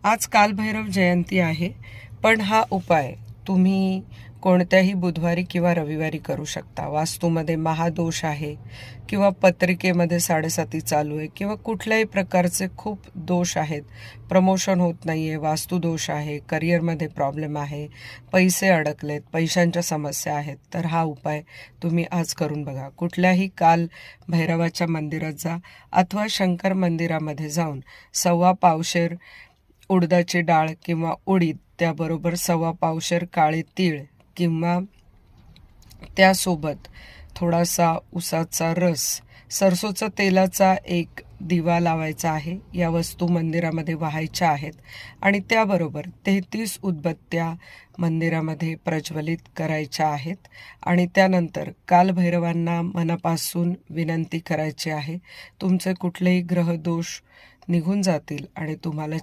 आज कालभैरव जयंती आहे, पण हा उपाय तुम्ही कोणत्याही बुधवारी किंवा रविवारी करू शकता. वास्तूमध्ये महादोष आहे किंवा पत्रिकेमध्ये 7.5 चालू आहे किंवा कुठल्याही प्रकारचे खूप दोष आहेत, प्रमोशन होत नाही आहे, वास्तुदोष आहे, करिअरमध्ये प्रॉब्लेम आहे, पैसे अडकलेत, पैशांच्या समस्या आहेत, तर हा उपाय तुम्ही आज करून बघा. कुठल्याही काल भैरवाच्या मंदिरात जा अथवा शंकर मंदिरामध्ये जाऊन 1.25 पावशेर उडदाची डाळ किंवा उडीद, त्याबरोबर 1.25 पावशेर काळे तीळ किंवा त्यासोबत थोडासा उसाचा रस, सरसोच्या तेलाचा एक दिवा लावायचा आहे. या वस्तू मंदिरामध्ये वाहायच्या आहेत आणि त्याबरोबर 33 उदबत्त्या मंदिरामध्ये प्रज्वलित करायच्या आहेत आणि त्यानंतर कालभैरवांना मनापासून विनंती करायची आहे, तुमचे कुठलेही ग्रहदोष निघून जातील आणि तुम्हाला